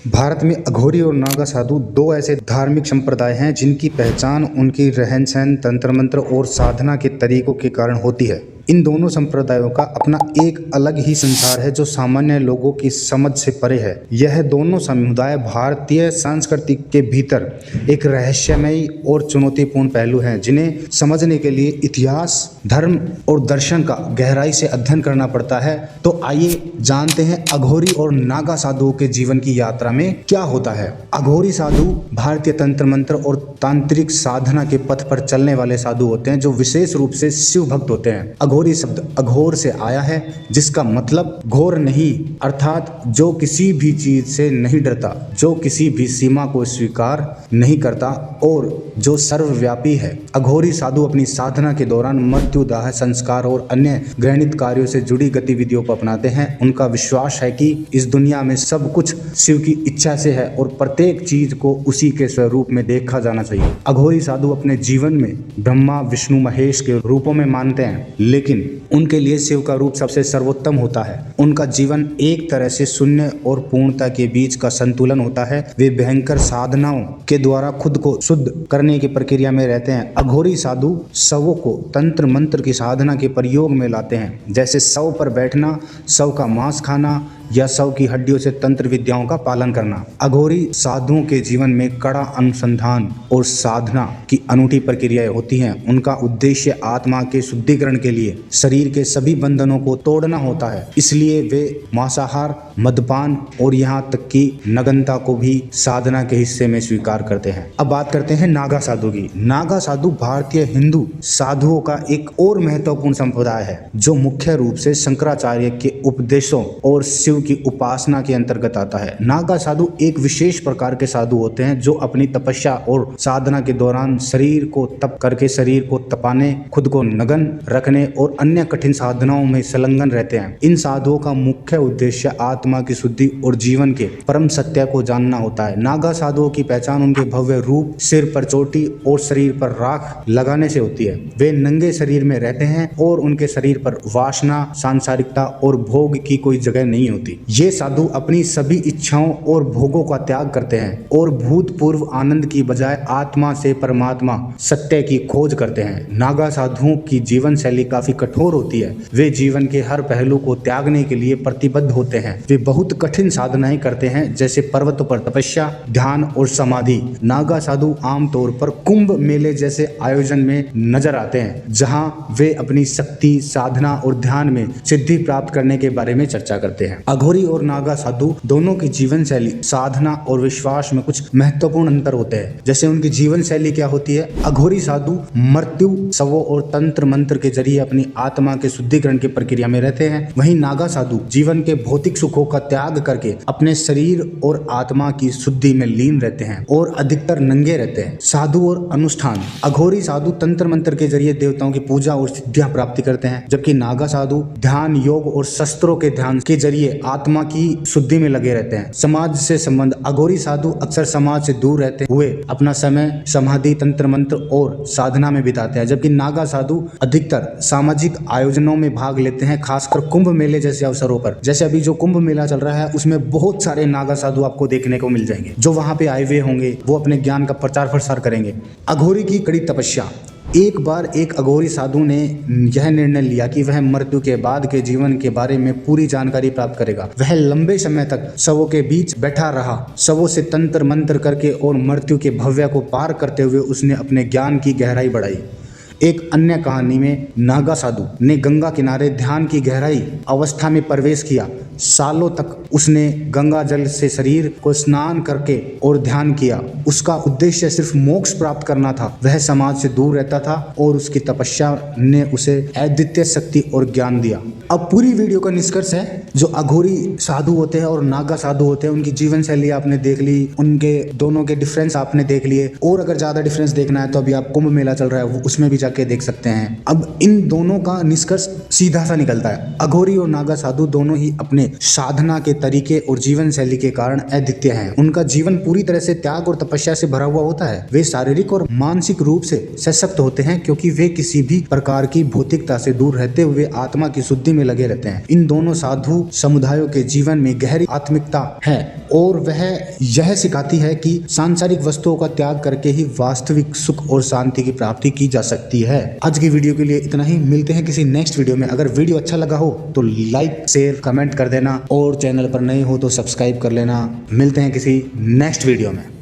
भारत में अघोरी और नागा साधु दो ऐसे धार्मिक संप्रदाय हैं जिनकी पहचान उनकी रहन सहन, तंत्र मंत्र और साधना के तरीकों के कारण होती है। इन दोनों संप्रदायों का अपना एक अलग ही संसार है जो सामान्य लोगों की समझ से परे है। यह दोनों समुदाय भारतीय संस्कृति के भीतर एक रहस्यमयी और चुनौतीपूर्ण पहलू हैं जिन्हें समझने के लिए इतिहास, धर्म और दर्शन का गहराई से अध्ययन करना पड़ता है। तो आइए जानते हैं अघोरी और नागा साधुओं के जीवन की यात्रा में क्या होता है। अघोरी साधु भारतीय तंत्र मंत्र और तांत्रिक साधना के पथ पर चलने वाले साधु होते हैं जो विशेष रूप से शिव भक्त होते हैं। अघोरी शब्द अघोर से आया है जिसका मतलब घोर नहीं, अर्थात जो किसी भी चीज से नहीं डरता, जो किसी भी सीमा को स्वीकार नहीं करता और जो सर्वव्यापी है। अघोरी साधु अपनी साधना के दौरान मृत्युदाह संस्कार और अन्य घृणित कार्यों से जुड़ी गतिविधियों को अपनाते हैं। उनका विश्वास है कि इस दुनिया में सब कुछ शिव की इच्छा से है और प्रत्येक चीज को उसी के स्वरूप में देखा जाना चाहिए। अघोरी साधु अपने जीवन में ब्रह्मा, विष्णु, महेश के रूपों में मानते हैं, लेकिन उनके लिए शिव का रूप सबसे सर्वोत्तम होता है। उनका जीवन एक तरह से शून्य और पूर्णता के बीच का संतुलन होता है। वे भयंकर साधनाओं के द्वारा खुद को शुद्ध करने की प्रक्रिया में रहते हैं। अघोरी साधु शवों को तंत्र मंत्र की साधना के प्रयोग में लाते हैं, जैसे शव पर बैठना, शव का मांस खाना या शव की हड्डियों से तंत्र विद्याओं का पालन करना। अघोरी साधुओं के जीवन में कड़ा अनुसंधान और साधना की अनूठी प्रक्रियाएं होती हैं। उनका उद्देश्य आत्मा के शुद्धिकरण के लिए शरीर के सभी बंधनों को तोड़ना होता है। इसलिए वे मांसाहार, मद्यपान और यहाँ तक कि नग्नता को भी साधना के हिस्से में स्वीकार करते हैं। अब बात करते हैं नागा साधु की। नागा साधु भारतीय हिंदू साधुओं का एक और महत्वपूर्ण संप्रदाय है जो मुख्य रूप से शंकराचार्य के उपदेशों और शिव की उपासना के अंतर्गत आता है। नागा साधु एक विशेष प्रकार के साधु होते हैं जो अपनी तपस्या और साधना के दौरान शरीर को तप करके शरीर को तपाने, खुद को नग्न रखने और अन्य कठिन साधनाओं में संलग्न रहते हैं। इन साधुओं का मुख्य उद्देश्य आत्मा की शुद्धि और जीवन के परम सत्य को जानना होता है। नागा साधुओं की पहचान उनके भव्य रूप, सिर पर चोटी और शरीर पर राख लगाने से होती है। वे नंगे शरीर में रहते हैं और उनके शरीर पर वासना, सांसारिकता और भोग की कोई जगह नहीं होती। ये साधु अपनी सभी इच्छाओं और भोगों का त्याग करते हैं और भूतपूर्व आनंद की बजाय आत्मा से परमात्मा सत्य की खोज करते हैं। नागा साधुओं की जीवन शैली काफी कठोर होती है। वे जीवन के हर पहलू को त्यागने के लिए प्रतिबद्ध होते हैं। वे बहुत कठिन साधनाएं करते हैं, जैसे पर्वतों पर तपस्या, ध्यान और समाधि। नागा साधु आमतौर पर कुंभ मेले जैसे आयोजन में नजर आते हैं, जहां वे अपनी शक्ति, साधना और ध्यान में सिद्धि प्राप्त करने के बारे में चर्चा करते हैं। अघोरी और नागा साधु दोनों की जीवन शैली, साधना और विश्वास में कुछ महत्वपूर्ण अंतर होते हैं। जैसे उनकी जीवन शैली क्या होती है। अघोरी साधु मृत्यु, शवों और तंत्र मंत्र के जरिए अपनी आत्मा के शुद्धिकरण की प्रक्रिया में रहते हैं। वहीं नागा साधु जीवन के भौतिक सुखों का त्याग करके अपने शरीर और आत्मा की शुद्धि में लीन रहते हैं और अधिकतर नंगे रहते हैं। साधु और अनुष्ठान। अघोरी साधु तंत्र मंत्र के जरिए देवताओं की पूजा और सिद्धियां प्राप्ति करते हैं, जबकि नागा साधु ध्यान, योग और शस्त्रों के ध्यान के जरिए आत्मा की शुद्धि में लगे रहते हैं। समाज से संबंध। अघोरी साधु अक्सर समाज से दूर रहते हुए अपना समय समाधि, तंत्र मंत्र और साधना में बिताते हैं, जबकि नागा साधु अधिकतर सामाजिक आयोजनों में भाग लेते हैं, खासकर कुंभ मेले जैसे अवसरों पर। जैसे अभी जो कुंभ मेला चल रहा है उसमें बहुत सारे नागा साधु आपको देखने को मिल जाएंगे जो वहां पे आए हुए होंगे। वो अपने ज्ञान का प्रचार प्रसार करेंगे। अघोरी की कड़ी तपस्या। एक बार एक अघोरी साधु ने यह निर्णय लिया कि वह मृत्यु के बाद के जीवन के बारे में पूरी जानकारी प्राप्त करेगा। वह लंबे समय तक शवों के बीच बैठा रहा, शवों से तंत्र मंत्र करके और मृत्यु के भव्य को पार करते हुए उसने अपने ज्ञान की गहराई बढ़ाई। एक अन्य कहानी में नागा साधु ने गंगा किनारे ध्यान की गहराई अवस्था में प्रवेश किया। सालों तक उसने गंगा जल से शरीर को स्नान करके और ध्यान किया। उसका उद्देश्य सिर्फ मोक्ष प्राप्त करना था। वह समाज से दूर रहता था और उसकी तपस्या ने उसे अद्वितीय शक्ति और ज्ञान दिया। अब पूरी वीडियो का निष्कर्ष है, जो अघोरी साधु होते हैं और नागा साधु होते हैं उनकी जीवन शैली आपने देख ली, उनके दोनों के डिफरेंस आपने देख लिए। और अगर ज्यादा डिफरेंस देखना है तो अभी आप कुंभ मेला चल रहा है उसमें भी जाके देख सकते हैं। अब इन दोनों का निष्कर्ष सीधा सा निकलता है। अघोरी और नागा साधु दोनों ही अपने साधना के तरीके और जीवन शैली के कारण अद्वितीय हैं। उनका जीवन पूरी तरह से त्याग और तपस्या से भरा हुआ होता है। वे शारीरिक और मानसिक रूप से सशक्त होते हैं क्योंकि वे किसी भी प्रकार की भौतिकता से दूर रहते हुए आत्मा की शुद्धि में में लगे रहते हैं। इन दोनों साधु समुदायों के जीवन में गहरी आत्मिकता है और वह यह सिखाती है कि सांसारिक वस्तुओं का त्याग करके ही वास्तविक सुख और शांति की प्राप्ति की जा सकती है। आज की वीडियो के लिए इतना ही, मिलते हैं किसी नेक्स्ट वीडियो में। अगर वीडियो अच्छा लगा हो तो लाइक शेयर कमेंट कर देना और चैनल पर नए हो तो सब्सक्राइब कर लेना। मिलते हैं किसी नेक्स्ट वीडियो में।